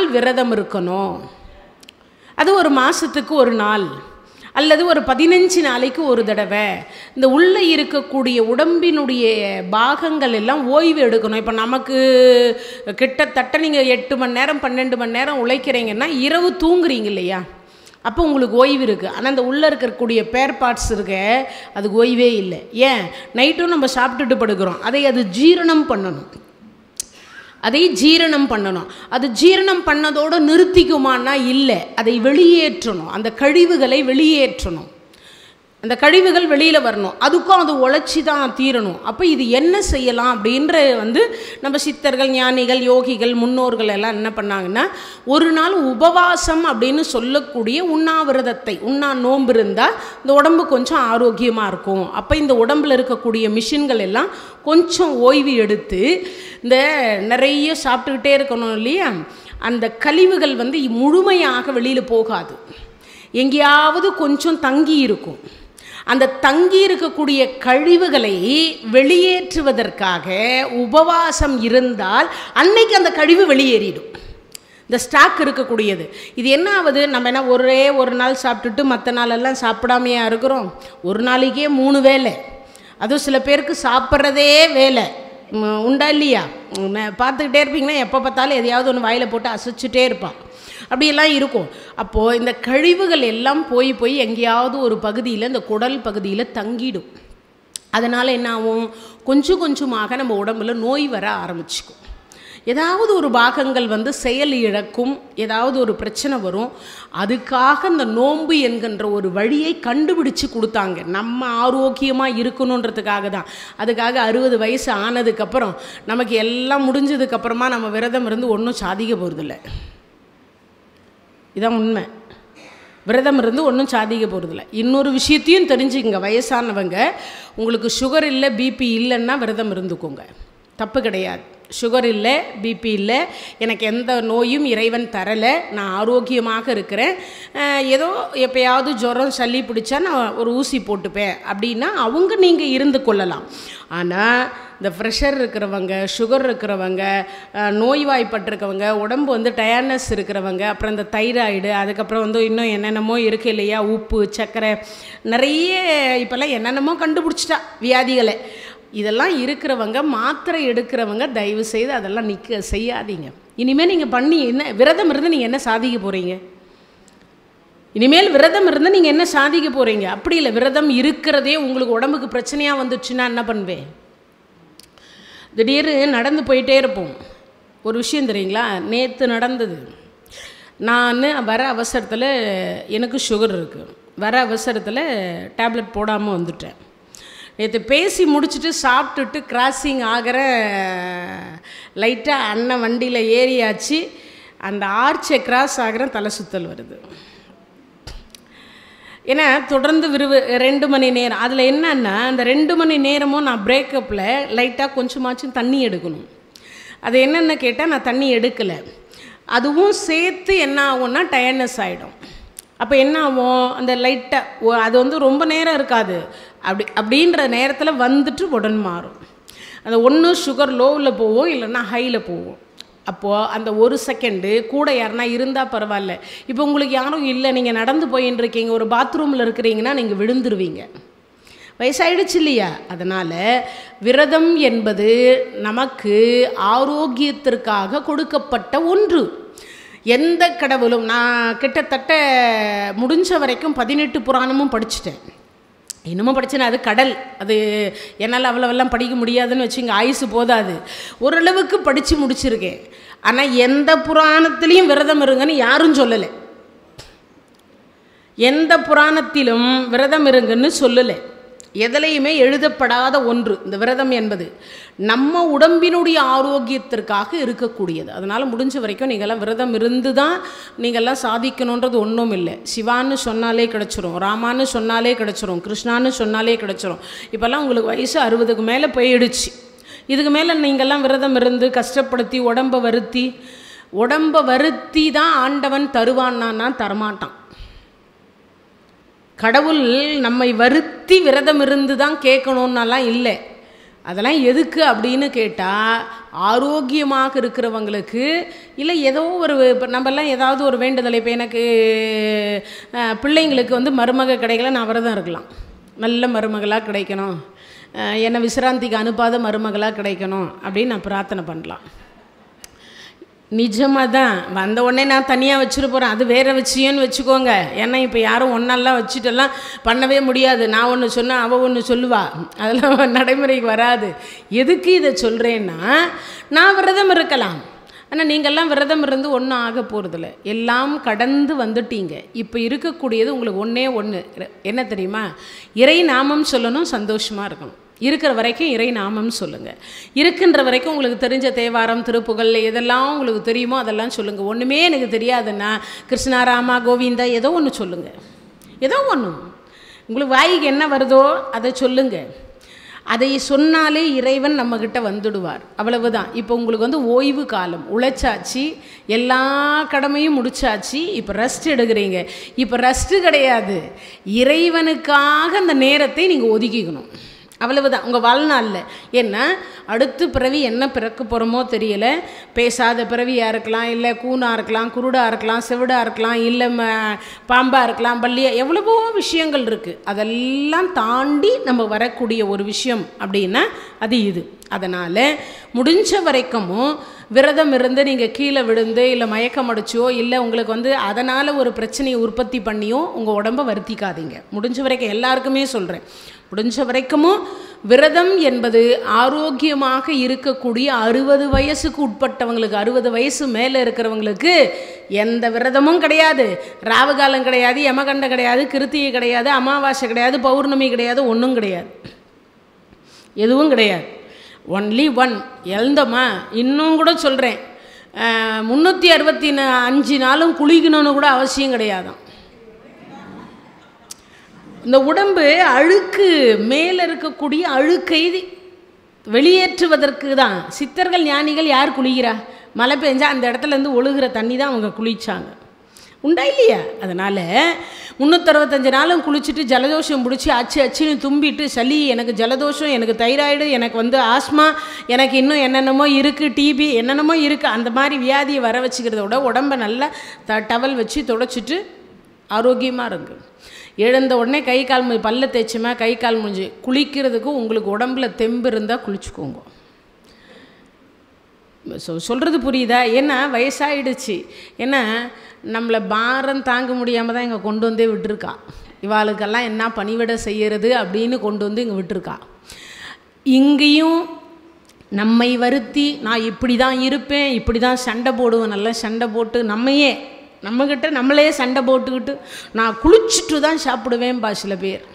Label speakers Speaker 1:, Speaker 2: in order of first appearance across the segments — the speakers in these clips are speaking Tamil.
Speaker 1: நாள் விரதம் இருக்கணும். அது ஒரு மாதத்துக்கு ஒரு நாள் அல்லது ஒரு 15 நாளைக்கு ஒரு தடவை இந்த உள்ளே இருக்கக்கூடிய உடம்பினுடைய பாகங்கள் எல்லாம் ஓய்வு எடுக்கணும். இப்போ நமக்கு கிட்டத்தட்ட நீங்கள் 8 மணி நேரம் 12 மணி நேரம் உழைக்கிறீங்கன்னா இரவு தூங்குறீங்க இல்லையா, அப்போ உங்களுக்கு ஓய்வு இருக்குது. ஆனால் அந்த உள்ளே இருக்கக்கூடிய பேர் பார்ட்ஸ் இருக்க அதுக்கு ஓய்வே இல்லை. ஏன்? நைட்டும் நம்ம சாப்பிட்டுட்டு படுக்கிறோம், அது ஜீரணம் பண்ணணும், அதை ஜீரணம் பண்ணணும். அது ஜீரணம் பண்ணதோடு நிறுத்திக்குமானா இல்லை, அதை வெளியேற்றணும், அந்த கழிவுகளை வெளியேற்றணும், அந்த கழிவுகள் வெளியில் வரணும், அதுக்கும் அது உழைச்சி தான் தீரணும். அப்போ இது என்ன செய்யலாம் அப்படின்ற நம்ம சித்தர்கள், ஞானிகள், யோகிகள், முன்னோர்கள் எல்லாம் என்ன பண்ணாங்கன்னா, ஒரு நாள் உபவாசம் அப்படின்னு சொல்லக்கூடிய உண்ணாவிரதத்தை, நோன்பு இருந்தால் இந்த உடம்பு கொஞ்சம் ஆரோக்கியமாக இருக்கும். அப்போ இந்த உடம்பில் இருக்கக்கூடிய மிஷின்கள் எல்லாம் கொஞ்சம் ஓய்வு எடுத்து, இந்த நிறைய சாப்பிட்டுக்கிட்டே இருக்கணும் இல்லையா, அந்த கழிவுகள் முழுமையாக வெளியில் போகாது, எங்கேயாவது கொஞ்சம் தங்கி இருக்கும். அந்த தங்கி இருக்கக்கூடிய கழிவுகளை வெளியேற்றுவதற்காக உபவாசம் இருந்தால் அன்னைக்கு அந்த கழிவு வெளியேறிடும், இந்த ஸ்டாக் இருக்கக்கூடியது. இது என்ன ஆகுது, நம்ம என்ன ஒரே ஒரு நாள் சாப்பிட்டுட்டு மற்ற நாளெல்லாம் சாப்பிடாமையா இருக்கிறோம்? ஒரு நாளைக்கே 3 வேளை, அதுவும் சில பேருக்கு சாப்பிட்றதே வேலை உண்டா இல்லையா? பார்த்துக்கிட்டே இருப்பீங்கன்னா எப்போ பார்த்தாலும் எதையாவது ஒன்று வாயில் போட்டு அசைச்சிட்டே இருப்பான், அப்படியெல்லாம் இருக்கும். அப்போது இந்த கழிவுகள் எல்லாம் போய் எங்கேயாவது ஒரு பகுதியில், இந்த குடல் பகுதியில் தங்கிடும். அதனால் என்ன ஆகும், கொஞ்சம் கொஞ்சமாக நம்ம உடம்புல நோய் வர ஆரம்பிச்சுக்கும். ஏதாவது ஒரு பாகங்கள் செயல் இழக்கும், ஏதாவது ஒரு பிரச்சனை வரும். அதுக்காக இந்த நோன்பு என்கின்ற ஒரு வழியை கண்டுபிடிச்சு கொடுத்தாங்க, நம்ம ஆரோக்கியமாக இருக்கணுன்றதுக்காக தான். அதுக்காக 60 வயசு ஆனதுக்கப்புறம் நமக்கு எல்லாம் முடிஞ்சதுக்கப்புறமா நம்ம விரதம் இருந்து ஒன்றும் சாதிக்க போகிறதில்ல. இதான் உண்மை. விரதம் இருந்து ஒன்றும் சாதிக்க போகிறதில்ல. இன்னொரு விஷயத்தையும் தெரிஞ்சுக்கங்க, வயசானவங்க, உங்களுக்கு சுகர் இல்லை, பிபி இல்லைன்னா விரதம் இருந்துக்கோங்க, தப்பு கிடையாது. சுகர் இல்லை, பிபி இல்லை, எனக்கு எந்த நோயும் இறைவன் தரலை, நான் ஆரோக்கியமாக இருக்கிறேன், ஏதோ எப்போயாவது ஜுரம் சளி பிடிச்சா நான் ஒரு ஊசி போட்டுப்பேன் அப்படின்னா நீங்கள் இருந்து கொள்ளலாம். ஆனால் இந்த ப்ரெஷர் இருக்கிறவங்க, சுகர் இருக்கிறவங்க, நோய்வாய்ப்பட்டிருக்கவங்க, உடம்பு டயர்னஸ் இருக்கிறவங்க, அப்புறம் இந்த தைராய்டு, அதுக்கப்புறம் இன்னும் என்னென்னமோ இருக்குது இல்லையா, உப்பு, சர்க்கரை, நிறைய இப்போல்லாம் என்னென்னமோ கண்டுபிடிச்சிட்டா வியாதிகளை. இதெல்லாம் இருக்கிறவங்க, மாத்திரை எடுக்கிறவங்க, தயவு செய்து அதெல்லாம் செய்யாதீங்க. இனிமேல் நீங்கள் பண்ணி என்ன விரதம் இருந்து நீங்கள் என்ன சாதிக்க போகிறீங்க? இனிமேல் விரதம் இருந்து நீங்கள் என்ன சாதிக்க போகிறீங்க? அப்படி இல்லை, விரதம் இருக்கிறதே உங்களுக்கு உடம்புக்கு பிரச்சனையாக வந்துடுச்சுன்னா என்ன பண்ணுவேன்? திடீர்னு நடந்து போயிட்டே இருப்போம். ஒரு விஷயம் தெரியுங்களா, நேற்று நடந்தது. நான் வர அவசரத்தில், எனக்கு சுகர் இருக்குது, வர அவசரத்தில் டேப்லெட் போடாமல் வந்துட்டேன். நேற்று பேசி முடிச்சுட்டு சாப்பிட்டுட்டு கிராசிங் ஆகிற லைட்டாக அண்ணன் வண்டியில் ஏறியாச்சு, அந்த ஆர்ச்சை கிராஸ் ஆகிற தலை சுத்தல் வருது. ஏன்னா தொடர்ந்து 2 மணி நேரம், அதில் என்னன்னா அந்த 2 மணி நேரமும் நான் பிரேக்கப்பில் லைட்டாக கொஞ்சமாச்சும் தண்ணி எடுக்கணும். அது என்னென்னு கேட்டால் நான் தண்ணி எடுக்கலை. அதுவும் சேர்த்து என்ன ஆகும்னா டயர்னஸ் ஆகிடும். அப்போ என்ன ஆகும், அந்த லைட்டாக அது ரொம்ப நேரம் இருக்காது, அப்படின்ற நேரத்தில் உடனே மாறும். அந்த ஒன்று சுகர் லோவில் போவோம், இல்லைன்னா ஹையில் போவோம். அப்போது அந்த 1 செகண்டு கூட யாருன்னா இருந்தால் பரவாயில்ல. இப்போ உங்களுக்கு யாரும் இல்லை, நீங்கள் நடந்து போயின்னு இருக்கீங்க, ஒரு பாத்ரூமில் இருக்கிறீங்கன்னா நீங்கள் விழுந்துருவீங்க, வயசாயிடுச்சு இல்லையா? அதனால் விரதம் என்பது நமக்கு ஆரோக்கியத்திற்காக கொடுக்கப்பட்ட ஒன்று. எந்த கடவுளும், நான் கிட்டத்தட்ட முடிஞ்ச வரைக்கும் 18 புராணமும் படிச்சுட்டேன். இன்னமும் படிச்சேன்னா அது கடல், அது என்னால் அவ்வளோவெல்லாம் படிக்க முடியாதுன்னு வச்சுங்க, ஆயுசு போதாது. ஓரளவுக்கு படித்து முடிச்சிருக்கேன். ஆனால் எந்த புராணத்திலையும் விரதம் இருங்கன்னு யாரும் சொல்லலை, எந்த புராணத்திலும் விரதம் இருங்கன்னு சொல்லலை. எதிலையுமே எழுதப்படாத ஒன்று இந்த விரதம் என்பது. நம்ம உடம்பினுடைய ஆரோக்கியத்திற்காக இருக்கக்கூடியது. அதனால் முடிஞ்ச வரைக்கும் நீங்கள்லாம் விரதம் இருந்து தான் நீங்கள்லாம் சாதிக்கணுன்றது ஒன்றும் இல்லை. சிவான்னு சொன்னாலே கிடச்சிரும், ராமான்னு சொன்னாலே கிடச்சிரும், கிருஷ்ணான்னு சொன்னாலே கிடச்சிரும். இப்போல்லாம் உங்களுக்கு வயசு 60க்கு மேலே போயிடுச்சு. இதுக்கு மேலே நீங்கள்லாம் விரதம் இருந்து கஷ்டப்படுத்தி உடம்பை வருத்தி தான் ஆண்டவன் தருவான்னா தரமாட்டான். கடவுள் நம்மை வருத்தி விரதம் இருந்து தான் கேட்கணுன்னாலாம் இல்லை. அதெல்லாம் எதுக்கு அப்படின்னு கேட்டால், ஆரோக்கியமாக இருக்கிறவங்களுக்கு, இல்லை ஏதோ ஒரு இப்போ நம்மெல்லாம் ஏதாவது ஒரு வேண்டுதலை, இப்போ எனக்கு பிள்ளைங்களுக்கு வந்து மருமக கிடைக்கல, நான் விரதம் இருக்கலாம், நல்ல மருமகளாக கிடைக்கணும், என்னை விசிராந்திக்கு அனுப்பாத மருமகளாக கிடைக்கணும் அப்படின்னு நான் பிரார்த்தனை பண்ணலாம். நிஜமாக தான் வந்த உடனே நான் தனியாக வச்சுட்டு போகிறேன், அது வேறு விஷயம்னு வச்சுக்கோங்க. ஏன்னா இப்போ யாரும் ஒன்றெல்லாம் வச்சுட்டெல்லாம் பண்ணவே முடியாது. நான் ஒன்று சொன்னால் அவள் ஒன்று சொல்லுவா, அதெல்லாம் நடைமுறைக்கு வராது. எதுக்கு இதை சொல்கிறேன்னா, நான் விரதம் இருக்கலாம், ஆனால் நீங்கள்லாம் விரதம் இருந்து ஒன்றும் ஆக போகிறதில்ல, எல்லாம் கடந்து வந்துட்டீங்க. இப்போ இருக்கக்கூடியது உங்களுக்கு ஒன்றே ஒன்று, என்ன தெரியுமா? இறை நாமம் சொல்லணும், சந்தோஷமாக இருக்கணும். இருக்கிற வரைக்கும் இறை நாமம் சொல்லுங்கள். இருக்கின்ற வரைக்கும் உங்களுக்கு தெரிஞ்ச தேவாரம், திருப்புகழ் எதெல்லாம் உங்களுக்கு தெரியுமோ அதெல்லாம் சொல்லுங்கள். ஒன்றுமே எனக்கு தெரியாதுன்னா கிருஷ்ணா, ராமா, கோவிந்தா ஏதோ ஒன்று சொல்லுங்கள். ஏதோ ஒன்று உங்களுக்கு வாய்க்கு என்ன வருதோ அதை சொல்லுங்கள். அதை சொன்னாலே இறைவன் நம்மக்கிட்ட வந்துடுவார், அவ்வளவுதான். இப்போ உங்களுக்கு வந்து ஓய்வு காலம், உழைச்சாச்சு, எல்லா கடமையும் முடிச்சாச்சு, இப்போ ரெஸ்ட் எடுக்கிறீங்க. இப்போ ரெஸ்ட்டு கிடையாது, இறைவனுக்காக அந்த நேரத்தை நீங்கள் ஒதுக்கிக்கணும், அவ்வளவுதான் உங்கள் வாழ்நாளில். ஏன்னா அடுத்து பிறவி என்ன பிறக்க போகிறோமோ தெரியலை. பேசாத பிறவியாக இருக்கலாம், இல்லை கூனாக இருக்கலாம், குருடாக இருக்கலாம், செவிடாக இருக்கலாம், இல்லை பாம்பாக இருக்கலாம், பள்ளியாக, எவ்வளவோ விஷயங்கள் இருக்குது. அதெல்லாம் தாண்டி நம்ம வரக்கூடிய ஒரு விஷயம் அப்படின்னா அது இது. அதனால் முடிஞ்ச வரைக்கும் விரதம் இருந்து நீங்கள் கீழே விழுந்து இல்லை மயக்கம் அடிச்சோ, இல்லை உங்களுக்கு வந்து அதனால் ஒரு பிரச்சனையை உற்பத்தி பண்ணியோ உங்கள் உடம்பை வருத்திக்காதீங்க. முடிஞ்ச வரைக்கும் எல்லாருக்குமே சொல்கிறேன், முடிஞ்ச வரைக்கும் விரதம் என்பது ஆரோக்கியமாக இருக்கக்கூடிய 60 வயசுக்கு உட்பட்டவங்களுக்கு, 60 வயசு மேலே இருக்கிறவங்களுக்கு எந்த விரதமும் கிடையாது. ராவுகாலம் கிடையாது, யமகண்டம் கிடையாது, கிருத்திகை கிடையாது, அமாவாசை கிடையாது, பௌர்ணமி கிடையாது, ஒன்றும் கிடையாது, எதுவும் கிடையாது. Only one. எழுந்தோமா, இன்னும் கூட சொல்கிறேன், 365 நாளும் குளிக்கணும்னு கூட அவசியம் கிடையாதான். இந்த உடம்பு அழுக்கு, மேலே இருக்கக்கூடிய அழுக்கை வெளியேற்றுவதற்கு தான் சித்தர்கள், ஞானிகள் யார் குளிக்கிறா? மழை பெஞ்சா அந்த இடத்துலேருந்து ஒழுகிற தண்ணி தான் அவங்க குளித்தாங்க, உண்டா இல்லையா? அதனால் 365 நாளும் குளிச்சுட்டு ஜலதோஷம் பிடிச்சி அச்சுன்னு தும்பிட்டு, சளி, எனக்கு ஜலதோஷம், எனக்கு தைராய்டு, எனக்கு வந்து ஆஸ்மா, எனக்கு இன்னும் என்னென்னமோ இருக்குது, டிபி என்னென்னமோ இருக்குது, அந்த மாதிரி வியாதியை வர வச்சுக்கிறத விட உடம்பை நல்லா டவல் வச்சு தொடச்சிட்டு ஆரோக்கியமாக இருக்குது. எழுந்த உடனே கை கால் பல்ல தேய்ச்சுமா, கை கால் முடிஞ்சு குளிக்கிறதுக்கு உங்களுக்கு உடம்புல தெம்பு இருந்தால் குளிச்சுக்கோங்க. சொல்கிறது புரியுதா? ஏன்னா வயசாகிடுச்சு, ஏன்னா நம்மளை பாரம் தாங்க முடியாமல் தான் இங்கே கொண்டு வந்தே விட்டுருக்கா. இவாளுக்கெல்லாம் என்ன பணிவிட செய்கிறது அப்படின்னு கொண்டு வந்து இங்கே விட்டுருக்கா. இங்கேயும் நம்மை வருத்தி நான் இப்படி தான் இருப்பேன், இப்படி தான் சண்டை போடுவேன், நல்லா சண்டை போட்டு நம்மக்கிட்ட நம்மளே சண்டை போட்டுக்கிட்டு நான் குளிச்சுட்டு தான் சாப்பிடுவேன்பா சில பேர்.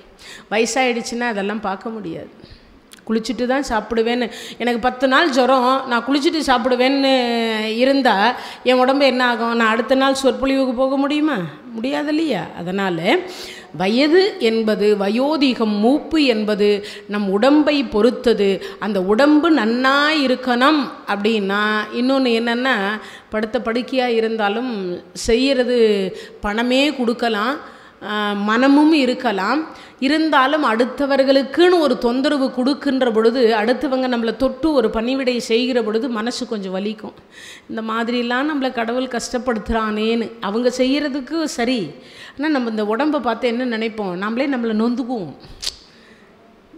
Speaker 1: வயசாகிடுச்சுன்னா அதெல்லாம் பார்க்க முடியாது. குளிச்சுட்டு தான் சாப்பிடுவேன்னு, எனக்கு 10 நாள் ஜுரம், நான் குளிச்சுட்டு சாப்பிடுவேன்னு இருந்தால் என் உடம்பு என்ன ஆகும்? நான் அடுத்த நாள் சொற்பொழிவுக்கு போக முடியுமா? முடியாது இல்லையா? அதனால் வயது என்பது, வயோதிகம், மூப்பு என்பது நம் உடம்பை பொறுத்தது. அந்த உடம்பு நன்னா இருக்கணும் அப்படின்னா, இன்னொன்று என்னென்னா, படுத்த படுக்கையாக இருந்தாலும் செய்கிறது பணமே கொடுக்கலாம், மனமும் இருக்கலாம், இருந்தாலும் அடுத்தவர்களுக்குன்னு ஒரு தொந்தரவு கொடுக்கின்ற பொழுது, அடுத்தவங்க நம்மளை தொட்டு ஒரு பணிவிடை செய்கிற பொழுது மனசு கொஞ்சம் வலிக்கும். இந்த மாதிரிலாம் நம்மளை கடவுள் கஷ்டப்படுத்துகிறானேன்னு அவங்க செய்கிறதுக்கு சரி. ஆனால் நம்ம இந்த உடம்பை பார்த்து என்ன நினைப்போம்? நம்மளை நொந்துக்குவோம்,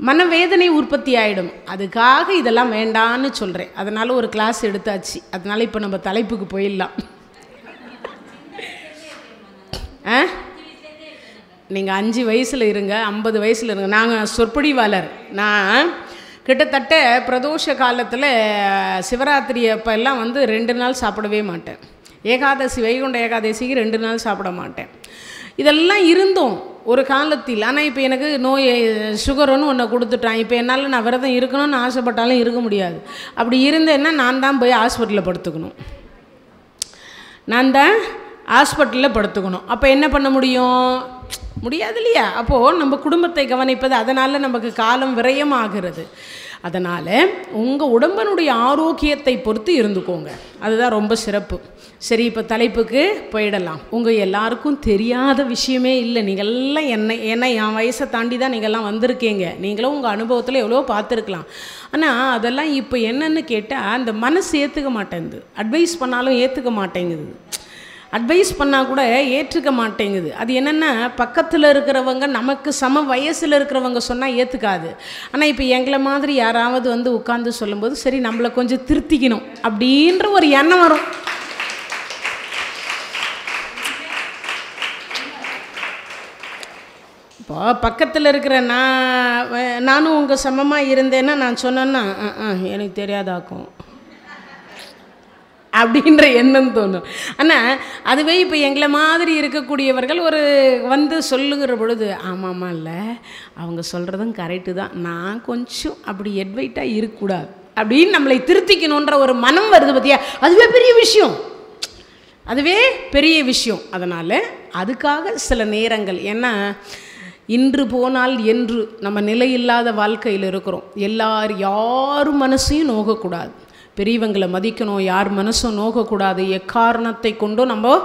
Speaker 1: மனவேதனை உற்பத்தி ஆகிடும். அதுக்காக இதெல்லாம் வேண்டான்னு சொல்கிறேன். அதனால் ஒரு கிளாஸ் எடுத்தாச்சு. அதனால் இப்போ நம்ம தலைப்புக்கு போயிடலாம். நீங்கள் 5 வயசில் இருங்க, 50 வயசில் இருங்க. நாங்கள் சொற்பொழிவாளர். நான் கிட்டத்தட்ட பிரதோஷ காலத்தில் சிவராத்திரி அப்போ எல்லாம் வந்து 2 நாள் சாப்பிடவே மாட்டேன். ஏகாதசி, வைகுண்ட ஏகாதசிக்கு 2 நாள் சாப்பிட மாட்டேன். இதெல்லாம் இருந்தோம் ஒரு காலத்தில். ஆனால் இப்போ எனக்கு நோய், சுகருன்னு ஒன்று கொடுத்துட்டான். இப்போ என்னால் நான் விரதம் இருக்கணும்னு ஆசைப்பட்டாலும் இருக்க முடியாது. அப்படி இருந்தேன்னா நான் தான் போய் ஹாஸ்பிட்டலில் படுத்துக்கணும், நான் தான் ஹாஸ்பிட்டலில் படுத்துக்கணும். அப்போ என்ன பண்ண முடியும்? முடியாது இல்லையா? அப்போது நம்ம குடும்பத்தை கவனிப்பது, அதனால் நமக்கு காலம் விரயமாகிறது. அதனால் உங்கள் உடம்பனுடைய ஆரோக்கியத்தை பொறுத்து இருந்துக்கோங்க, அதுதான் ரொம்ப சிறப்பு. சரி, இப்போ தலைப்புக்கு போயிடலாம். உங்கள் எல்லாருக்கும் தெரியாத விஷயமே இல்லை. நீங்கள்லாம் ஏன்னா என் வயசை தாண்டி தான் நீங்கள்லாம் வந்திருக்கீங்க. நீங்களும் உங்கள் அனுபவத்தில் எவ்வளோ பார்த்துருக்கலாம். ஆனால் அதெல்லாம் இப்போ என்னன்னு கேட்டால், அந்த மனசு ஏற்றுக்க மாட்டேங்குது. அட்வைஸ் பண்ணாலும் ஏற்றுக்க மாட்டேங்குது. அட்வைஸ் பண்ணால் கூட ஏற்றுக்க மாட்டேங்குது. அது என்னென்னா, பக்கத்தில் இருக்கிறவங்க, நமக்கு சம வயசில் இருக்கிறவங்க சொன்னால் ஏற்றுக்காது. ஆனால் இப்போ எங்களை மாதிரி யாராவது வந்து உட்காந்து சொல்லும்போது, சரி நம்மளை கொஞ்சம் திருத்திக்கணும் அப்படின்ற ஒரு எண்ணம் வரும். இப்போ பக்கத்தில் இருக்கிற நானும் உங்கள் சமமாக இருந்தேன்னா நான் சொன்னேன்னா எனக்கு தெரியாதாக்கும் அப்படின்ற எண்ணம் தோணும். ஆனால் அதுவே இப்போ எங்களை மாதிரி இருக்கக்கூடியவர்கள் ஒரு வந்து சொல்லுங்கிற பொழுது, ஆமாம்மா இல்லை அவங்க சொல்கிறதும் கரெக்டு தான், நான் கொஞ்சம் அப்படி எட்வைட்டாக இருக்கக்கூடாது அப்படின்னு நம்மளை திருத்திக்கணுன்ற ஒரு மனம் வருது பார்த்தியா, அதுவே பெரிய விஷயம். அதுவே பெரிய விஷயம். அதனால் அதுக்காக சில நேரங்கள், ஏன்னா இன்று போனால் என்று நம்ம நிலையில்லாத வாழ்க்கையில் இருக்கிறோம். யாரும் மனசையும் நோகக்கூடாது, பெரியவங்களை மதிக்கணும், யார் மனசும் நோகக்கூடாது. எக்காரணத்தை கொண்டும் நம்ம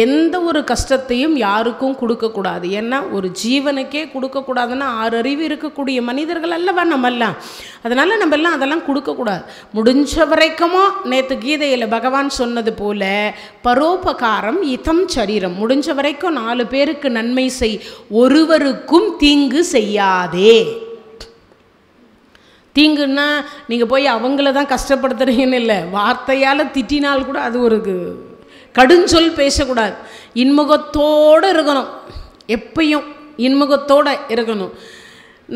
Speaker 1: எந்த ஒரு கஷ்டத்தையும் யாருக்கும் கொடுக்கக்கூடாது. ஏன்னா ஒரு ஜீவனுக்கே கொடுக்கக்கூடாதுன்னா 6 அறிவு இருக்கக்கூடிய மனிதர்கள் அல்லவா நம்மெல்லாம். அதனால் நம்ம எல்லாம் அதெல்லாம் கொடுக்கக்கூடாது. முடிஞ்ச வரைக்குமோ நேற்று கீதையில் பகவான் சொன்னது போல, பரோபகாரம் இதம் சரீரம், முடிஞ்ச வரைக்கும் 4 பேருக்கு நன்மை செய், ஒருவருக்கும் தீங்கு செய்யாதே. தீங்குன்னா நீங்கள் போய் அவங்கள தான் கஷ்டப்படுத்துறீங்கன்னு இல்லை, வார்த்தையால் திட்டினால் கூட அது ஒரு கடுஞ்சொல் பேசக்கூடாது. இன்முகத்தோடு இருக்கணும், எப்பயும் இன்முகத்தோடு இருக்கணும்.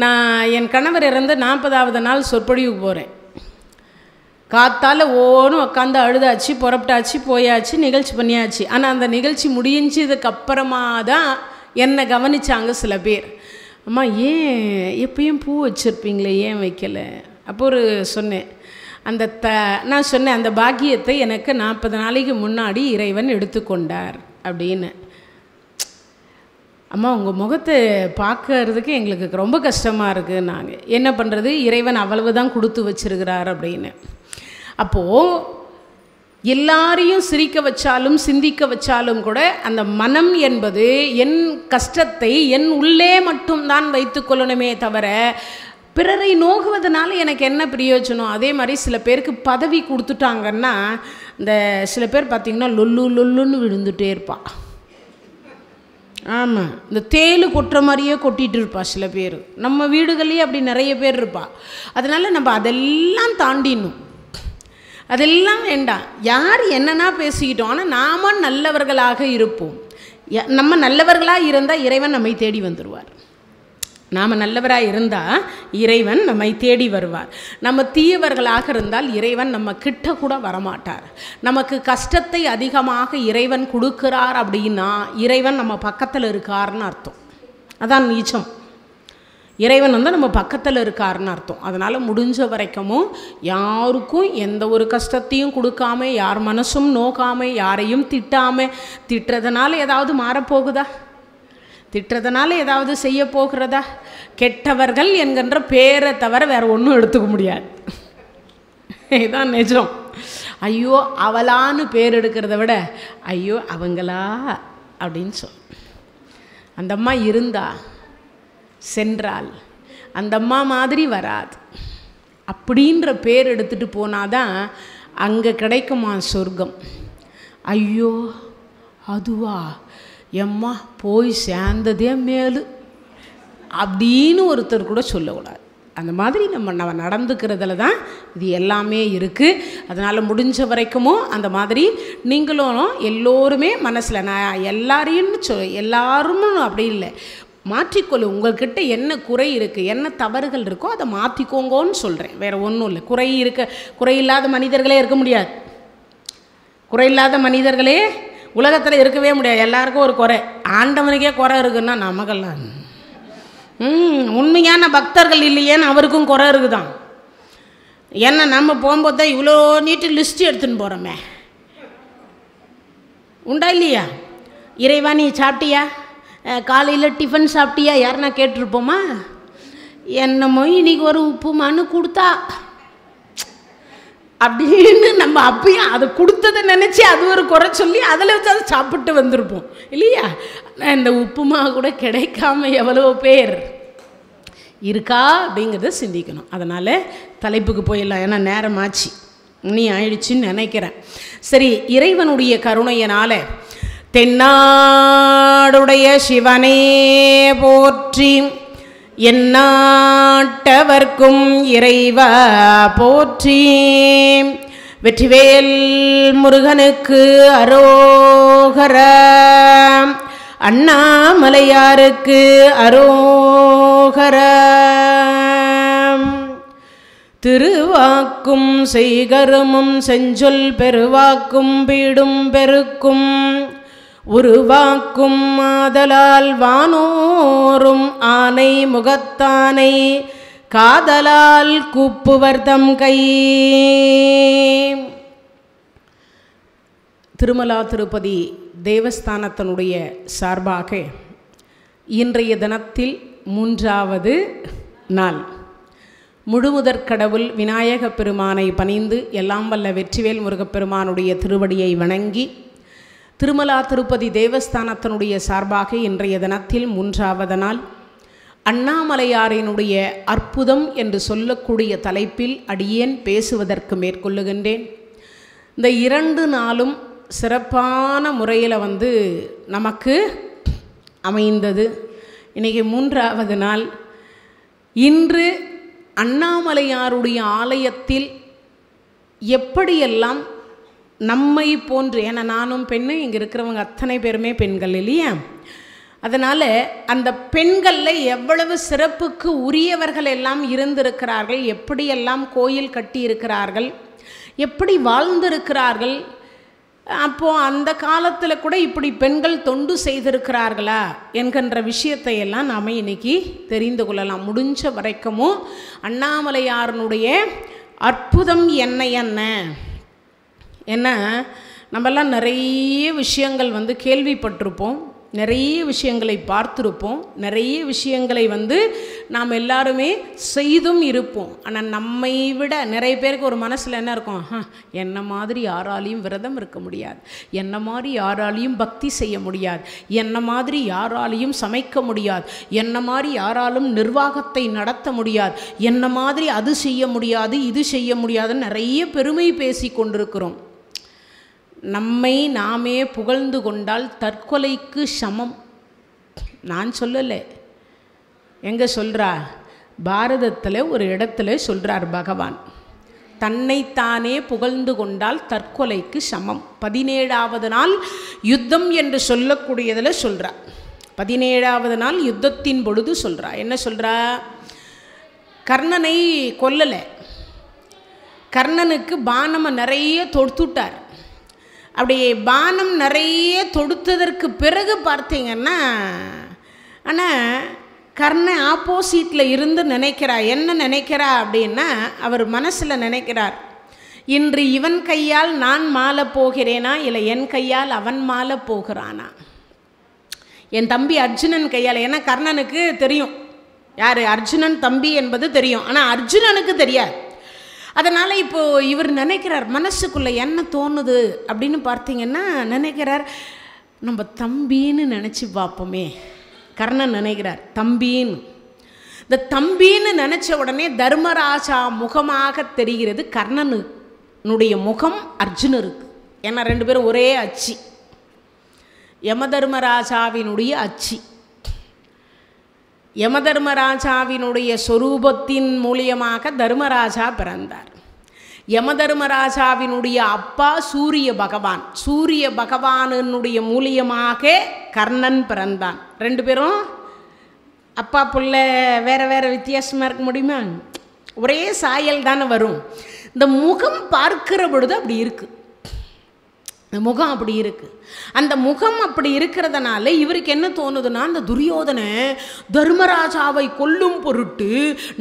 Speaker 1: நான் என் கணவர் இறந்து 40வது நாள் சொற்பொழிவுக்கு போகிறேன். காத்தால் ஓன்னு உட்காந்து அழுதாச்சு, புறப்பட்டாச்சு, போயாச்சு, நிகழ்ச்சி பண்ணியாச்சு. ஆனால் அந்த நிகழ்ச்சி முடிஞ்சதுக்கப்புறமா தான் என்னை கவனித்தாங்க சில பேர். அம்மா ஏன் எப்பயும் பூ வச்சுருப்பீங்களே, ஏன் வைக்கலை? அப்போ சொன்னேன், நான் சொன்னேன், அந்த பாக்கியத்தை எனக்கு 40 நாளைக்கு முன்னாடி இறைவன் எடுத்துக்கொண்டார் அப்படின்னு. அம்மா உங்கள் முகத்தை பார்க்கறதுக்கு எங்களுக்கு ரொம்ப கஷ்டமாக இருக்குது, நாங்கள் என்ன பண்ணுறது, இறைவன் அவ்வளவு தான் கொடுத்து வச்சிருக்கிறார் அப்படின்னு. அப்போது எல்லாரையும் சிரிக்க வச்சாலும் சிந்திக்க வச்சாலும் கூட அந்த மனம் என்பது என் கஷ்டத்தை என் உள்ளே மட்டும்தான் வைத்து கொள்ளணுமே தவிர பிறரை நோகுவதனால எனக்கு என்ன பிரயோஜனம்? அதே மாதிரி சில பேருக்கு பதவி கொடுத்துட்டாங்கன்னா, இந்த சில பேர் பார்த்திங்கன்னா லொல்லுன்னு விழுந்துகிட்டே இருப்பா. ஆமாம், இந்த தேள் கொட்டுற மாதிரியே கொட்டிகிட்டு இருப்பா சில பேர். நம்ம வீடுகள்லேயே அப்படி நிறைய பேர் இருப்பா. அதனால் நம்ம அதெல்லாம் தாண்டிடணும், அதெல்லாம் வேண்டாம். யார் என்னன்னா பேசிக்கிட்டோம், ஆனால் நாம் நல்லவர்களாக இருப்போம். நம்ம நல்லவர்களாக இருந்தால் இறைவன் நம்மை தேடி வந்துடுவார். நாம் நல்லவராக இருந்தால் இறைவன் நம்மை தேடி வருவார். நம்ம தீயவர்களாக இருந்தால் இறைவன் நம்ம கிட்ட கூட வரமாட்டார். நமக்கு கஷ்டத்தை அதிகமாக இறைவன் கொடுக்கிறார் அப்படின்னா இறைவன் நம்ம பக்கத்தில் இருக்காருன்னு அர்த்தம். அதான் நிஜம். இறைவன் நம்ம பக்கத்தில் இருக்காருன்னு அர்த்தம். அதனால் முடிஞ்ச வரைக்கும் யாருக்கும் எந்த ஒரு கஷ்டத்தையும் கொடுக்காம, யார் மனசும் நோக்காமல், யாரையும் திட்டாமல். திட்டுறதுனால ஏதாவது மாறப்போகுதா? திட்டுறதுனால ஏதாவது செய்ய போகிறதா? கெட்டவர்கள் என்கின்ற பேரை தவிர வேறு ஒன்றும் எடுத்துக்க முடியாது. இதுதான் நிஜம். ஐயோ அவளான்னு பேர் எடுக்கிறத விட ஐயோ அவங்களா அப்படின்னு சொல். அந்த அம்மா இருந்தா சென்றால் அந்த அம்மா மாதிரி வராது அப்படின்ற பேர் எடுத்துகிட்டு போனாதான் அங்கே கிடைக்குமா சொர்க்கம். ஐயோ அதுவா எம்மா போய் சேர்ந்ததே மேலு அப்படின்னு ஒருத்தர் கூட சொல்லக்கூடாது. அந்த மாதிரி நம்ம நடந்துக்கிறதுல தான் இது எல்லாமே இருக்குது. அதனால் முடிஞ்ச வரைக்கும் அந்த மாதிரி நீங்களும் எல்லோருமே மனசில், நான் எல்லாரையும் எல்லாரும் அப்படி இல்லை, மாற்றிக்கொள்ளு. உங்கள்கிட்ட என்ன குறை இருக்குது, என்ன தவறுகள் இருக்கோ அதை மாற்றிக்கோங்கன்னு சொல்கிறேன். வேறு ஒன்றும் இல்லை. குறையில்லாத மனிதர்களே இருக்க முடியாது. குறையில்லாத மனிதர்களே உலகத்தில் இருக்கவே முடியாது. எல்லாருக்கும் ஒரு குறை. ஆண்டவனுக்கே குறை இருக்குன்னா நமக்கெல்லாம் உண்மையான பக்தர்கள் இல்லையேன்னு அவருக்கும் குறை இருக்குதான். ஏன்னா நம்ம போகும்போது தான் இவ்வளோ நீட்டு லிஸ்ட்டு எடுத்துன்னு போகிறோமே, உண்டா இல்லையா? இறைவா நீ சாப்பிட்டியா, காலையில் டிஃபன் சாப்பிட்டியா யாருன்னா கேட்டிருப்போமா? என்னமோ இன்றைக்கி ஒரு உப்புமான்னு கொடுத்தா அப்படின்னு நம்ம அப்பயும் அதை கொடுத்ததை நினச்சி அது ஒரு குறை சொல்லி அதில் வச்சு அதை சாப்பிட்டு வந்திருப்போம் இல்லையா? இந்த உப்புமா கூட கிடைக்காம எவ்வளோ பேர் இருக்கா அப்படிங்கிறத சிந்திக்கணும். அதனால் தலைப்புக்கு போயிடலாம், ஏன்னா நேரமாச்சு, நீ ஆயிடுச்சுன்னு நினைக்கிறேன். சரி, இறைவனுடைய கருணையினால் தென்னாடுடைய சிவனே போற்றி, எந்நாட்டவர்க்கும் இறைவா போற்றி, வெற்றிவேல் முருகனுக்கு அரோகரா, அண்ணாமலையாருக்கு அரோகரா. திருவாக்கும் செய்கருமும் செஞ்சொல் பெருவாக்கும் பீடும் பெருக்கும் உருவாக்கும் ஆதலால் வானோரும் ஆனை முகத்தானை காதலால் கூப்புவர் தம் கை. திருமலா திருப்பதி தேவஸ்தானத்தினுடைய சார்பாக இன்றைய தினத்தில் 3வது நாள் முழுமுதற் கடவுள் விநாயக பெருமானை பணிந்து எல்லாம் வல்ல வெற்றிவேல் முருகப்பெருமானுடைய திருவடியை வணங்கி திருமலா திருப்பதி தேவஸ்தானத்தினுடைய சார்பாக இன்றைய தினத்தில் 3வது நாள் அண்ணாமலையாரினுடைய அற்புதம் என்று சொல்லக்கூடிய தலைப்பில் அடியேன் பேசுவதற்கு மேற்கொள்ளுகின்றேன். இந்த 2 நாளும் சிறப்பான முறையில் நமக்கு அமைந்தது. இன்றைக்கி 3வது நாள். இன்று அண்ணாமலையாருடைய ஆலயத்தில் எப்படியெல்லாம் நம்மை போன்று, ஏன்னா நானும் பெண்ணு, இங்கே இருக்கிறவங்க அத்தனை பேருமே பெண்கள் இல்லையா? அதனால் அந்த பெண்களில் எவ்வளவு சிறப்புக்கு உரியவர்கள் எல்லாம் இருந்திருக்கிறார்கள், எப்படியெல்லாம் கோயில் கட்டியிருக்கிறார்கள், எப்படி வாழ்ந்திருக்கிறார்கள், அப்போது அந்த காலத்தில் கூட இப்படி பெண்கள் தொண்டு செய்திருக்கிறார்களா என்கின்ற விஷயத்தை எல்லாம் நாம் இன்றைக்கி தெரிந்து கொள்ளலாம். முடிஞ்ச வரைக்கும் அண்ணாமலையாரனுடைய அற்புதம் என்ன என்ன நம்மெல்லாம் நிறைய விஷயங்கள் கேள்விப்பட்டிருப்போம், நிறைய விஷயங்களை பார்த்துருப்போம், நிறைய விஷயங்களை நாம் எல்லாருமே செய்தும் இருப்போம். ஆனால் நம்மை விட நிறைய பேருக்கு ஒரு மனசில் என்ன இருக்கும், என்ன மாதிரி யாராலையும் விரதம் இருக்க முடியாது, என்ன மாதிரி யாராலையும் பக்தி செய்ய முடியாது, என்ன மாதிரி யாராலையும் சமைக்க முடியாது, என்ன மாதிரி யாராலும் நிர்வாகத்தை நடத்த முடியாது, என்ன மாதிரி அது செய்ய முடியாது இது செய்ய முடியாதுன்னு நிறைய பெருமை பேசி கொண்டிருக்கிறோம். நம்மை நாமே புகழ்ந்து கொண்டால் தற்கொலைக்கு சமம். நான் சொல்லலை, எங்கே சொல்கிறா? பாரதத்தில் ஒரு இடத்துல சொல்கிறார் பகவான், தன்னைத்தானே புகழ்ந்து கொண்டால் தற்கொலைக்கு சமம். 17வது நாள் யுத்தம் என்று சொல்லக்கூடியதில் சொல்கிறார். 17வது நாள் யுத்தத்தின் பொழுது சொல்கிறா. என்ன சொல்கிறா? கர்ணனை கொல்லலை, கர்ணனுக்கு பானமை நிறைய தொடுத்துட்டார். அப்படி பானம் நிறைய தொடுத்ததற்கு பிறகு பார்த்தீங்கன்னா, ஆனால் கர்ணன் ஆப்போசிட்டில் இருந்து நினைக்கிறா. என்ன நினைக்கிறா அப்படின்னா, அவர் மனசில் நினைக்கிறார், இன்று இவன் கையால் நான் மாலை போகிறேனா இல்லை என் கையால் அவன் மாலை போகிறானா, என் தம்பி அர்ஜுனன் கையால். ஏன்னா கர்ணனுக்கு தெரியும் யார் அர்ஜுனன் தம்பி என்பது தெரியும், ஆனால் அர்ஜுனனுக்கு தெரியாது. அதனால் இப்போது இவர் நினைக்கிறார், மனசுக்குள்ளே என்ன தோணுது அப்படின்னு பார்த்தீங்கன்னா, நினைக்கிறார் நம்ம தம்பின்னு நினச்சி பார்ப்போமே. கர்ணன் நினைக்கிறார் தம்பின்னு. இந்த தம்பின்னு நினச்ச உடனே தர்மராஜா முகமாக தெரிகிறது கர்ணனுடைய முகம் அர்ஜுனருக்கு. ஏன்னா 2 பேரும் ஒரே அச்சி, யமதர்மராஜாவினுடைய அச்சி. யமதர்மராஜாவினுடைய சொரூபத்தின் மூலியமாக தர்மராஜா பிறந்தார். யமதர்மராஜாவினுடைய அப்பா சூரிய பகவான், சூரிய பகவானுடைய மூலியமாக கர்ணன் பிறந்தான். 2 பேரும் அப்பா புள்ள வேறு வேறு வித்தியாசமாக இருக்க முடியுமா? ஒரே சாயல் தானே வரும். இந்த முகம் பார்க்கிற பொழுது அப்படி இருக்குது, இந்த முகம் அப்படி இருக்குது. அந்த முகம் அப்படி இருக்கிறதுனால இவருக்கு என்ன தோணுதுன்னா, அந்த துரியோதனை தர்மராஜாவை கொல்லும் பொருட்டு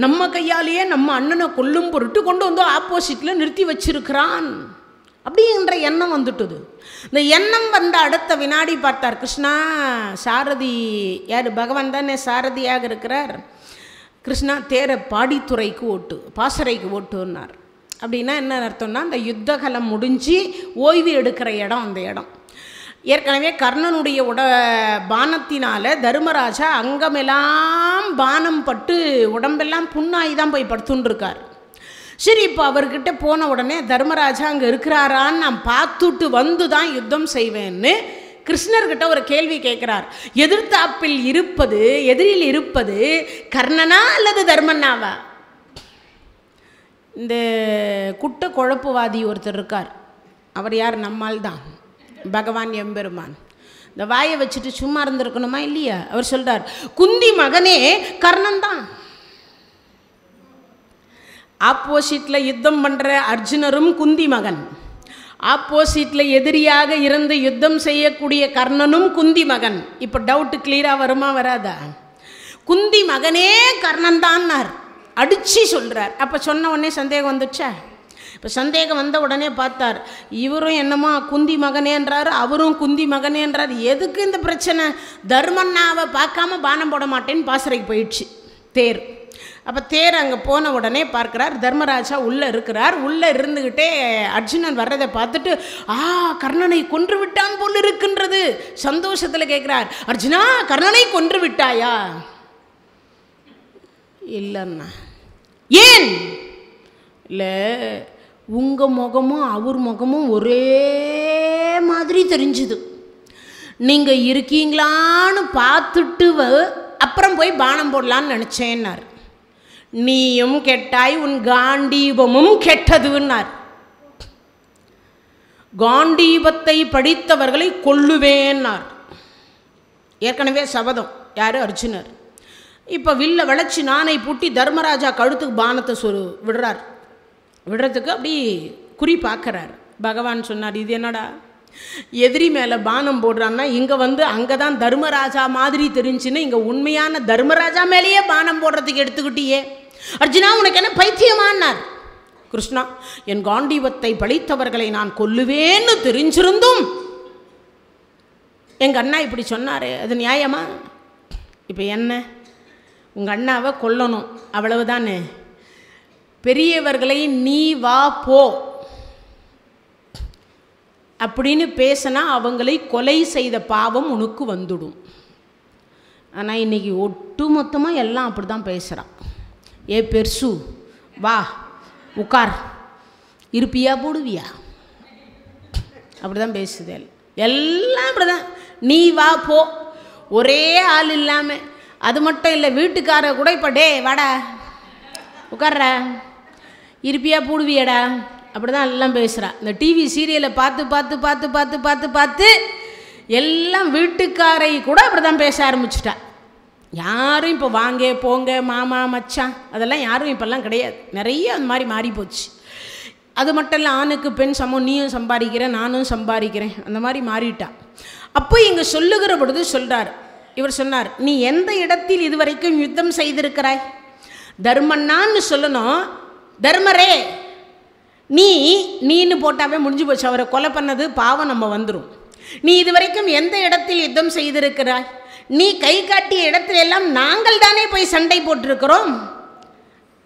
Speaker 1: நம்ம கையாலேயே நம்ம அண்ணனை கொல்லும் பொருட்டு கொண்டு வந்து ஆப்போசிட்டில் நிறுத்தி வச்சிருக்கிறான் அப்படிங்கிற எண்ணம் வந்துட்டுது. இந்த எண்ணம் வந்த அடுத்த வினாடி பார்த்தார் கிருஷ்ணா, சாரதி யார்? பகவான் தானே சாரதியாக இருக்கிறார். கிருஷ்ணா தேரை பாடித்துறைக்கு ஓட்டு, பாசறைக்கு ஓட்டுன்னார். அப்படின்னா என்ன அர்த்தம்னா, அந்த யுத்தகலம் முடிஞ்சு ஓய்வு எடுக்கிற இடம் அந்த இடம். ஏற்கனவே கர்ணனுடைய பானத்தினால தர்மராஜா அங்கமெல்லாம் பானம் பட்டு உடம்பெல்லாம் புண்ணாகி தான் போய் படுத்துட்டுருக்கார். சரி, இப்போ அவர்கிட்ட போன உடனே தர்மராஜா அங்கே இருக்கிறாரான்னு நான் பார்த்துட்டு வந்து தான் யுத்தம் செய்வேன்னு கிருஷ்ணர்கிட்ட ஒரு கேள்வி கேட்குறார். எதிர்த்தாப்பில் இருப்பது, எதிரில் இருப்பது கர்ணனா அல்லது தர்மனாவா? இந்த குட்ட குழப்புவாதி ஒருத்தர் இருக்கார். அவர் யார்? நம்மால் தான், பகவான் எம்பெருமான். இந்த வாயை வச்சுட்டு சும்மா இருந்திருக்கணுமா இல்லையா? அவர் சொல்கிறார், குந்தி மகனே கர்ணன் தான். ஆப்போசிட்டில் யுத்தம் பண்ணுற அர்ஜுனரும் குந்தி மகன், ஆப்போசிட்டில் எதிரியாக இருந்து யுத்தம் செய்யக்கூடிய கர்ணனும் குந்தி மகன். இப்போ டவுட்டு கிளியராக வருமா வராதா? குந்தி மகனே கர்ணன் தான்னார், அடித்து சொல்கிறார். அப்போ சொன்ன உடனே சந்தேகம் வந்துச்சா? இப்போ சந்தேகம் வந்த உடனே பார்த்தார், இவரும் என்னமோ குந்தி மகனேன்றார், அவரும் குந்தி மகனேன்றார். எதுக்கு இந்த பிரச்சனை? தர்மண்ணாவை பார்க்காம பானம் போட மாட்டேன்னு பாசறைக்கு போயிடுச்சு தேர். அப்போ தேர் அங்கே போன உடனே பார்க்குறார், தர்மராஜா உள்ளே இருக்கிறார். உள்ளே இருந்துக்கிட்டே அர்ஜுனன் வர்றதை பார்த்துட்டு, கர்ணனை கொன்று விட்டான் போல் இருக்கின்றது சந்தோஷத்தில் கேட்குறார், அர்ஜுனா கர்ணனை கொன்று விட்டாயா? இல்லைண்ணா. ஏன்? இல்லை, உங்கள் முகமும் அவர் முகமும் ஒரே மாதிரி தெரிஞ்சுது. நீங்கள் இருக்கீங்களான்னு பார்த்துட்டு அப்புறம் போய் பானம் போடலான்னு நினச்சேன்னார். நீயும் கெட்டாய், உன் காண்டீபமும் கெட்டதுன்னார். காண்டீபத்தை படித்தவர்களை கொல்லுவேன்னார். ஏற்கனவே சபதம். யார்? அர்ஜுனர். இப்போ வில்ல விளைச்சி நானை பூட்டி தர்மராஜா கழுத்துக்கு பானத்தை விடுறார். விடுறதுக்கு அப்படி குறி பார்க்குறார். பகவான் சொன்னார், இது என்னடா எதிரி மேலே பானம் போடுறான்னா, இங்கே வந்து அங்கே தான் தர்மராஜா மாதிரி தெரிஞ்சுன்னு இங்கே உண்மையான தர்மராஜா மேலேயே பானம் போடுறதுக்கு எடுத்துக்கிட்டியே அர்ஜுனா, உனக்கு என்ன பைத்தியமானார். கிருஷ்ணா, என் காண்டீபத்தை பழித்தவர்களை நான் கொல்லுவேன்னு தெரிஞ்சிருந்தும் எங்கள் அண்ணா இப்படி சொன்னார், அது நியாயமா? இப்போ என்ன, உங்கள் அண்ணாவை கொல்லணும் அவ்வளவுதானே? பெரியவர்களை நீ வா போ அப்படின்னு பேசினா அவங்களை கொலை செய்த பாவம் உனக்கு வந்துடும். ஆனால் இன்றைக்கி ஒட்டு மொத்தமாக எல்லாம் அப்படி தான் பேசுகிறான். ஏ பெருசு, வா உட்கார், இருப்பியா போடுவியா, அப்படி தான் பேசுது. எல்லாம் அப்படி தான், நீ வா போ. ஒரே ஆள் இல்லாமல், அது மட்டும் இல்லை, வீட்டுக்கார கூட இப்போ டே வாடா உட்கார்ற, இருப்பியா போடுவியாடா, அப்படி தான் எல்லாம் பேசுகிறா. இந்த டிவி சீரியலை பார்த்து பார்த்து பார்த்து பார்த்து பார்த்து பார்த்து எல்லாம் வீட்டுக்காரை கூட அப்படி தான் பேச ஆரம்பிச்சிட்டா. யாரும் இப்போ வாங்க போங்க மாமா மச்சான் அதெல்லாம் யாரும் இப்போல்லாம் கிடையாது. நிறைய அந்த மாதிரி மாறி போச்சு. அது மட்டும் இல்லை, ஆணுக்கு பெண் சமம், நீயும் சம்பாதிக்கிறேன் நானும் சம்பாதிக்கிறேன், அந்த மாதிரி மாறிட்டான். அப்போ இங்கே சொல்லுகிற பொழுது சொல்கிறார், இவர் சொன்னார், நீ எந்த இடத்தில் இதுவரைக்கும் யுத்தம் செய்திருக்கிறாய்? தர்மன்னான்னு சொல்லணும். தர்மரே நீன்னு போட்டாவே முடிஞ்சு போச்சு, அவரை கொலை பண்ணது பாவம் நம்ம வந்துடும். நீ இதுவரைக்கும் எந்த இடத்தில் யுத்தம் செய்திருக்கிறாய்? நீ கை காட்டிய இடத்துல எல்லாம் நாங்கள் தானே போய் சண்டை போட்டிருக்கிறோம்,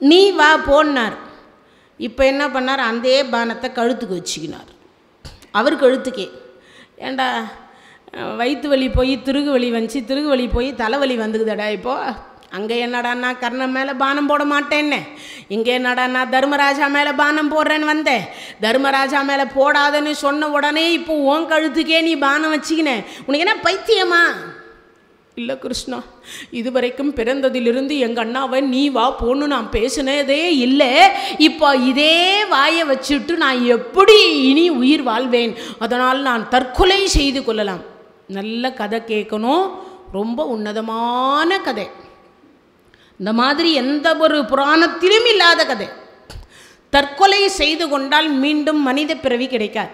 Speaker 1: நீ வா போனார். இப்போ என்ன பண்ணார், அந்த பானத்தை கழுத்துக்கு வச்சுக்கினார். அவர் கழுத்துக்கே. ஏண்டா வயிற்று வலி போய் திருகு வலி வந்துச்சு, திருகு வலி போய் தலைவலி வந்துக்குதடா. இப்போது அங்கே என்னடான்னா கர்ணன் மேலே பானம் போட மாட்டேன்னு, இங்கே என்னடான்னா தர்மராஜா மேலே பானம் போடுறேன்னு வந்தேன். தர்மராஜா மேலே போடாதன்னு சொன்ன உடனே இப்போ உன் கழுத்துக்கே நீ பானம் வச்சுக்கினேன், உனக்கு என்ன பைத்தியமா? இல்லை கிருஷ்ணா, இதுவரைக்கும் பிறந்ததிலிருந்து எங்கள் அண்ணாவை நீ வா போன்னு நான் பேசினதே இல்லை. இப்போ இதே வாயை வச்சுட்டு நான் எப்படி இனி உயிர் வாழ்வேன்? அதனால் நான் தற்கொலை செய்து கொள்ளலாம். நல்ல கதை கேட்கணும், ரொம்ப உன்னதமான கதை. இந்த மாதிரி எந்த ஒரு புராணத்திலும் இல்லாத கதை. தற்கொலை செய்து கொண்டால் மீண்டும் மனித பிறவி கிடைக்காது.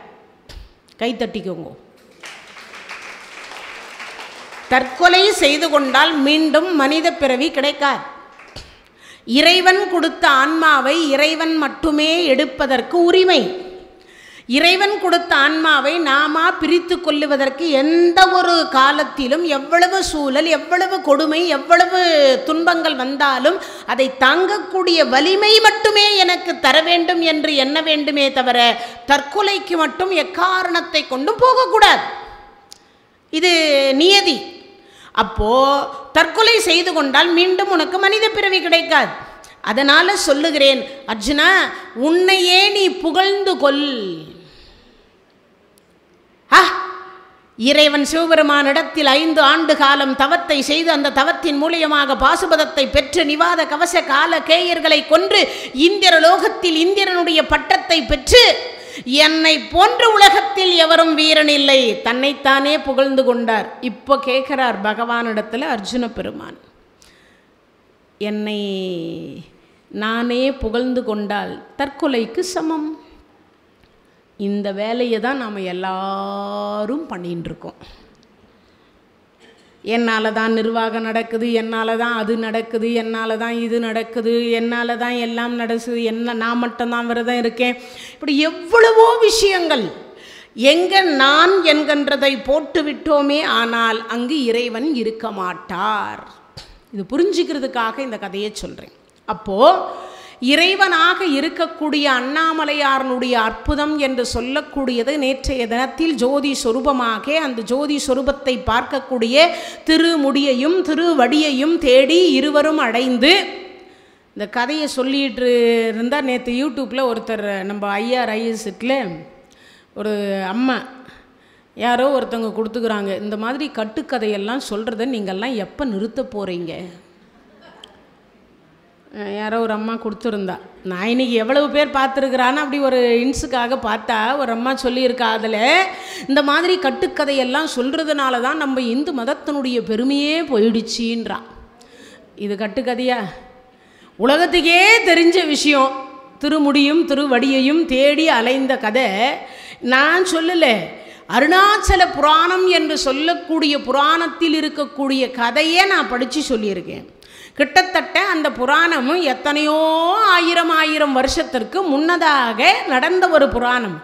Speaker 1: கை தட்டிக்கோங்க. தற்கொலை செய்து கொண்டால் மீண்டும் மனித பிறவி கிடைக்காது. இறைவன் கொடுத்த ஆன்மாவை இறைவன் மட்டுமே எடுப்பதற்கு உரிமை. இறைவன் கொடுத்த ஆன்மாவை நாம பிரித்து கொள்ளுவதற்கு எந்த ஒரு காலத்திலும் எவ்வளவு சூழல், எவ்வளவு கொடுமை, எவ்வளவு துன்பங்கள் வந்தாலும் அதை தாங்கக்கூடிய வலிமை மட்டுமே எனக்கு தர வேண்டும் என்று எண்ண வேண்டுமே தவிர தற்கொலைக்கு மட்டும் எக்காரணத்தை கொண்டும் போகக்கூடாது. இது நியதி. அப்போ தற்கொலை செய்து கொண்டால் மீண்டும் உனக்கு மனித பிறவி கிடைக்காது. அதனால சொல்லுகிறேன் அர்ஜுனா, உன்னையே நீ புகழ்ந்து கொள். இறைவன் சிவபெருமானிடத்தில் 5 ஆண்டு காலம் தவத்தை செய்து அந்த தவத்தின் மூலியமாக பாசுபதத்தை பெற்று நிவாத கவச கால கேயர்களை கொன்று இந்திர லோகத்தில் இந்திரனுடைய பட்டத்தை பெற்று என்னை போன்ற உலகத்தில் எவரும் வீரன் இல்லை, தன்னைத்தானே புகழ்ந்து கொண்டார். இப்போ கேட்கிறார் பகவானிடத்தில் அர்ஜுன பெருமான், என்னை நானே புகழ்ந்து கொண்டால் தற்கொலைக்கு சமம். இந்த வேலையை தான் நாம் எல்லாரும் பண்ணின்னு இருக்கோம். என்னால் தான் நிர்வாகம் நடக்குது, என்னால் தான் அது நடக்குது, என்னால் தான் இது நடக்குது, என்னால் தான் எல்லாம் நடக்குது, நான் மட்டும்தான் விரதம் இருக்கேன். இப்படி எவ்வளவோ விஷயங்கள். எங்கே நான் என்கின்றதை போட்டு விட்டோமே, ஆனால் அங்கு இறைவன் இருக்க மாட்டார். இது புரிஞ்சுக்கிறதுக்காக இந்த கதையை சொல்கிறேன். அப்போது இறைவனாக இருக்கக்கூடிய அண்ணாமலையாரனுடைய அற்புதம் என்று சொல்லக்கூடியது நேற்றைய தினத்தில் ஜோதி சொரூபமாக அந்த ஜோதி சொரூபத்தை பார்க்கக்கூடிய திருமுடியையும் திருவடியையும் தேடி இருவரும் அடைந்து இந்த கதையை சொல்லிட்டு இருந்தால் நேற்று யூடியூப்பில் ஒருத்தர் நம்ம IRISல ஒரு அம்மா யாரோ ஒருத்தவங்க கொடுத்துக்கிறாங்க, இந்த மாதிரி கட்டுக்கதையெல்லாம் சொல்கிறத நீங்கள்லாம் எப்போ நிறுத்த போகிறீங்க? யாரோ ஒரு அம்மா கொடுத்துருந்தா. நான் இன்றைக்கி எவ்வளவு பேர் பார்த்துருக்குறான்னு அப்படி ஒரு இன்ஸுக்காக பார்த்தா ஒரு அம்மா சொல்லியிருக்கா, அதில் இந்த மாதிரி கட்டுக்கதையெல்லாம் சொல்கிறதுனால தான் நம்ம இந்து மதத்தினுடைய பெருமையே போயிடுச்சின்றா. இது கட்டுக்கதையா? உலகத்துக்கே தெரிஞ்ச விஷயம். திருமுடியும் திருவடியையும் தேடி அலைந்த கதை நான் சொல்லலை. அருணாச்சல புராணம் என்று சொல்லக்கூடிய புராணத்தில் இருக்கக்கூடிய கதையே நான் படித்து சொல்லியிருக்கேன். கிட்டத்தட்ட அந்த புராணமும் எத்தனையோ ஆயிரம் வருஷத்திற்கு முன்னதாக நடந்த ஒரு புராணம்.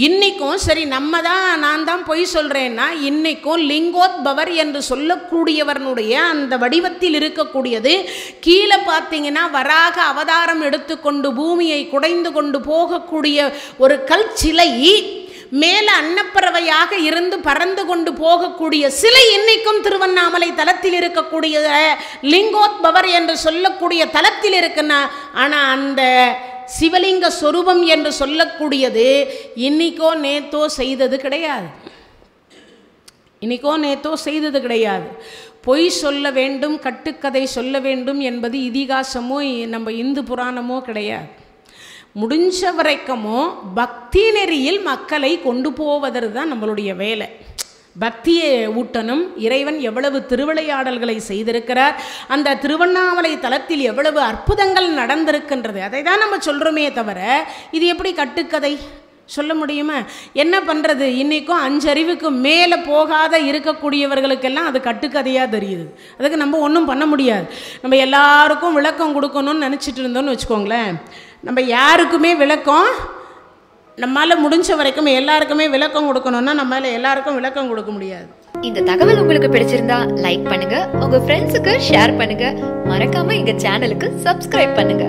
Speaker 1: இன்றைக்கும் சரி, நான் தான் பொய் சொல்கிறேன்னா, இன்றைக்கும் லிங்கோத்பவர் என்று சொல்லக்கூடியவனுடைய அந்த வடிவத்தில் இருக்கக்கூடியது கீழே பார்த்தீங்கன்னா வராக அவதாரம் எடுத்துக்கொண்டு பூமியை குடைந்து கொண்டு போகக்கூடிய ஒரு கல் சிலை, மேல அன்னப்பறவையாக இருந்து பறந்து கொண்டு போகக்கூடிய சிலை இன்னைக்கும் திருவண்ணாமலை தலத்தில் இருக்கக்கூடிய லிங்கோத்பவர் என்று சொல்லக்கூடிய தலத்தில் இருக்குன்னா, ஆனால் அந்த சிவலிங்க சொரூபம் என்று சொல்லக்கூடியது இன்னைக்கோ நேத்தோ செய்தது கிடையாது. இன்னைக்கோ நேத்தோ செய்தது கிடையாது. பொய் சொல்ல வேண்டும், கட்டுக்கதை சொல்ல வேண்டும் என்பது இதிகாசமோ நம்ம இந்து புராணமோ கிடையாது. முடிஞ்ச வரைக்குமோ பக்தி நெறியில் மக்களை கொண்டு போவதற்கு தான் நம்மளுடைய வேலை. பக்தியை ஊட்டணும். இறைவன் எவ்வளவு திருவிளையாடல்களை செய்திருக்கிறார், அந்த திருவண்ணாமலை தலத்தில் எவ்வளவு அற்புதங்கள் நடந்திருக்கின்றது, அதை தான் நம்ம சொல்கிறோமே தவிர இது எப்படி கட்டுக்கதை சொல்ல முடியுமா? என்ன பண்ணுறது? இன்றைக்கும் 5 அறிவுக்கு மேலே போகாத இருக்கக்கூடியவர்களுக்கெல்லாம் அது கட்டுக்கதையாக தெரியுது. அதுக்கு நம்ம ஒன்றும் பண்ண முடியாது. நம்ம எல்லாருக்கும் விளக்கம் கொடுக்கணும்னு நினச்சிட்டு இருந்தோம்னு வச்சுக்கோங்களேன், நம்ம யாருக்குமே விளக்கம் நம்மளால் முடிஞ்ச வரைக்கும் எல்லாருக்குமே விளக்கம் கொடுக்கணும்னா நம்மளால எல்லாருக்கும் விளக்கம் கொடுக்க முடியாது.
Speaker 2: இந்த தகவல் உங்களுக்கு பிடிச்சிருந்தா லைக் பண்ணுங்க, உங்க ஃப்ரெண்ட்ஸுக்கு ஷேர் பண்ணுங்க, மறக்காம எங்க சேனலுக்கு சப்ஸ்கிரைப் பண்ணுங்க.